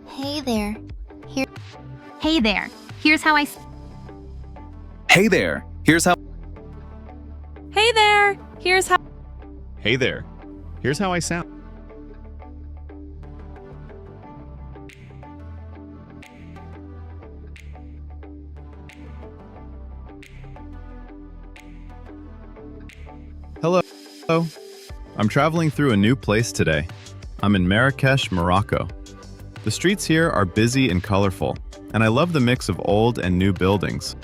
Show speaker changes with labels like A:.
A: Hey there.
B: Hey there, here's how I...
C: Hey there, here's how.
D: Hey there! Here's how...
E: Hey there, here's how I sound. Hello. I'm traveling through a new place today. I'm in Marrakesh, Morocco. The streets here are busy and colorful, and I love the mix of old and new buildings.